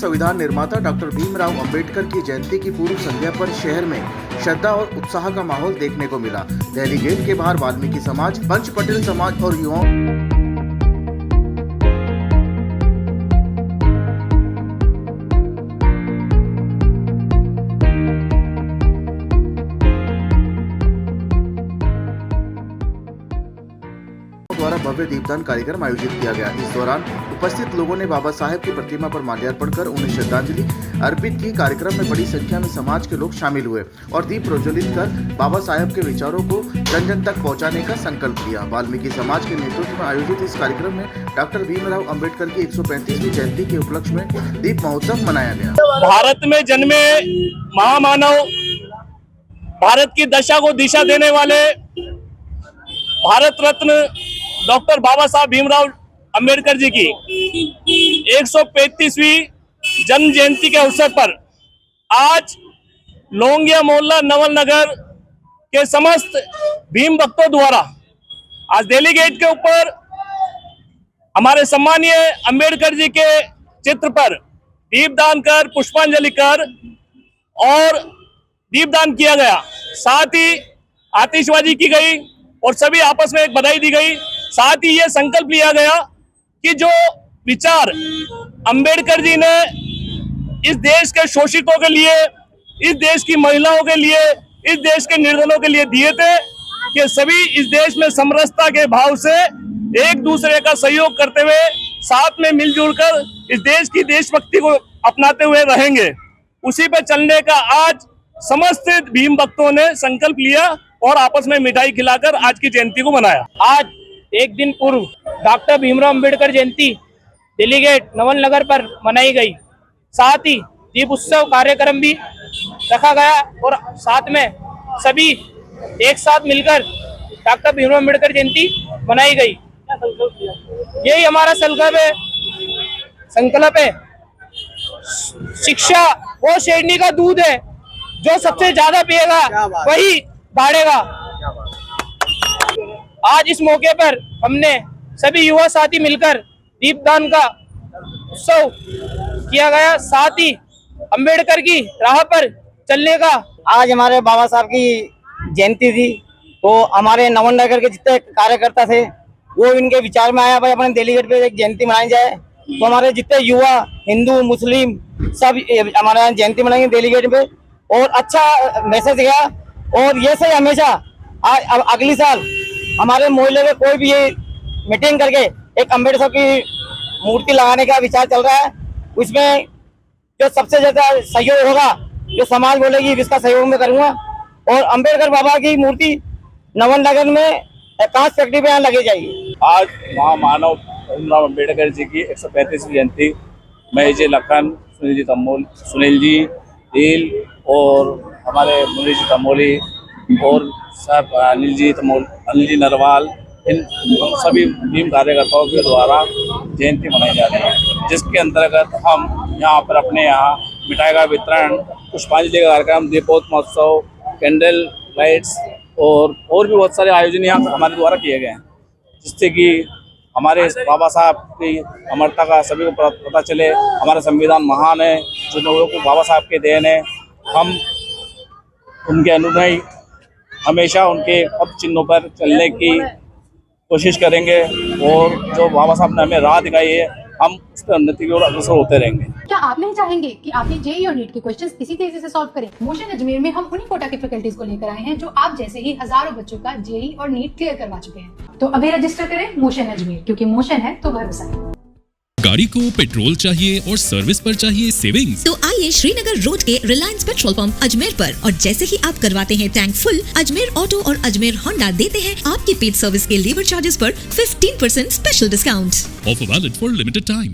संविधान निर्माता डॉक्टर भीमराव अंबेडकर की जयंती की पूर्व संध्या पर शहर में श्रद्धा और उत्साह का माहौल देखने को मिला। दिल्ली गेट के बाहर वाल्मीकि समाज, पंच पटेल समाज और युवाओं द्वारा भव्य दीपदान कार्यक्रम आयोजित किया गया। इस दौरान उपस्थित लोगों ने बाबा साहेब की प्रतिमा पर माल्यार्पण कर उन्हें श्रद्धांजलि अर्पित की। कार्यक्रम में बड़ी संख्या में समाज के लोग शामिल हुए और दीप प्रज्वलित कर बाबा साहेब के विचारों को जन जन तक पहुंचाने का संकल्प लिया। वाल्मीकि समाज के नेतृत्व में आयोजित इस कार्यक्रम में डॉक्टर भीमराव अंबेडकर की 135वीं जयंती के उपलक्ष्य में दीप महोत्सव मनाया गया। भारत में जन्मे महामानव, भारत की दशा को दिशा देने वाले भारत रत्न डॉक्टर बाबा साहब भीमराव अंबेडकर जी की 135वीं जन्म जयंती के अवसर पर आज लोंगिया मोहल्ला नवल नगर के समस्त भीम भक्तों द्वारा आज दिल्ली गेट के ऊपर हमारे सम्मानीय अंबेडकर जी के चित्र पर दीपदान कर, पुष्पांजलि कर और दीपदान किया गया। साथ ही आतिशबाजी की गई और सभी आपस में एक बधाई दी गई। साथ ही ये संकल्प लिया गया कि जो विचार अंबेडकर जी ने इस देश के शोषितों के लिए, इस देश की महिलाओं के लिए, इस देश के निर्धनों के लिए दिए थे कि सभी इस देश में समरसता के भाव से एक दूसरे का सहयोग करते हुए साथ में मिलजुल कर इस देश की देशभक्ति को अपनाते हुए रहेंगे। उसी पर चलने का आज समस्त भीम भक्तों ने संकल्प लिया और आपस में मिठाई खिलाकर आज की जयंती को मनाया। आज एक दिन पूर्व डॉक्टर भीमराव अंबेडकर जयंती दिल्ली गेट नवल नगर पर मनाई गई। साथ ही दीप उत्सव कार्यक्रम भी रखा गया और साथ में सभी एक साथ मिलकर डॉक्टर भीमराव अंबेडकर जयंती मनाई गई। यही हमारा संकल्प है। शिक्षा वो शेरनी का दूध है, जो सबसे ज्यादा पिएगा वही बढ़ेगा। आज इस मौके पर हमने सभी युवा साथी मिलकर दीपदान का उत्सव किया गया। साथ ही अंबेडकर की राह पर चलने का आज हमारे बाबा साहब की जयंती थी, तो हमारे नवन नगर के जितने कार्यकर्ता थे वो इनके विचार में आया भाई अपने दिल्ली गेट पे एक जयंती मनाई जाए। तो हमारे जितने युवा, हिंदू, मुस्लिम सब हमारे यहाँ जयंती मनाएंगे दिल्ली गेट पे और अच्छा मैसेज गया। और ये से हमेशा अगली साल हमारे मोहल्ले में कोई भी ये मीटिंग करके एक अम्बेडकर की मूर्ति लगाने का विचार चल रहा है। उसमें जो सबसे ज्यादा सहयोग होगा, जो समाज बोलेगी इसका सहयोग मैं करूंगा। और अम्बेडकर बाबा की मूर्ति नवन नगर में 5 फैक्ट्री पे यहाँ लगी जाएगी। आज महामानव भीमराव अंबेडकर जी की 135वीं जयंती मैं जी लखन, सुनील जी दिल और हमारे मुनीष जी तमोली और सब अनिल जी नरवाल, इन सभी भीम कार्यकर्ताओं के द्वारा जयंती मनाई जा रही है, जिसके अंतर्गत हम यहाँ पर अपने यहाँ मिठाई का वितरण, पुष्पांजलि का कार्यक्रम, दीपोत्सव महोत्सव, कैंडल लाइट्स और भी बहुत सारे आयोजन यहाँ हमारे द्वारा किए गए हैं, जिससे कि हमारे बाबा साहब की अमरता का सभी को पता चले। हमारा संविधान महान है, जो लोगों को बाबा साहब के देन है। हम उनके अनुयायी हमेशा उनके पद चिन्हों पर चलने की कोशिश करेंगे और जो बाबा साहब ने हमें राह दिखाई है, हम उस पर उन्नति की ओर अग्रसर होते रहेंगे। क्या आप नहीं चाहेंगे कि आपके जेईई और नीट के क्वेश्चंस इसी तेजी से सॉल्व करें? मोशन अजमेर में हम उन्हीं कोटा के फैकल्टीज को लेकर आए हैं जो आप जैसे ही हजारों बच्चों का जेईई और नीट क्लियर करवा चुके हैं। तो अभी रजिस्टर करें मोशन अजमेर, क्योंकि मोशन है तो भरोसा है। गाड़ी को पेट्रोल चाहिए और सर्विस पर चाहिए सेविंग्स, तो आइए श्रीनगर रोड के रिलायंस पेट्रोल पंप अजमेर पर, और जैसे ही आप करवाते हैं टैंक फुल, अजमेर ऑटो और अजमेर होंडा देते हैं आपकी पेड सर्विस के लेबर चार्जेस पर 15% special discount. Offer valid for limited time.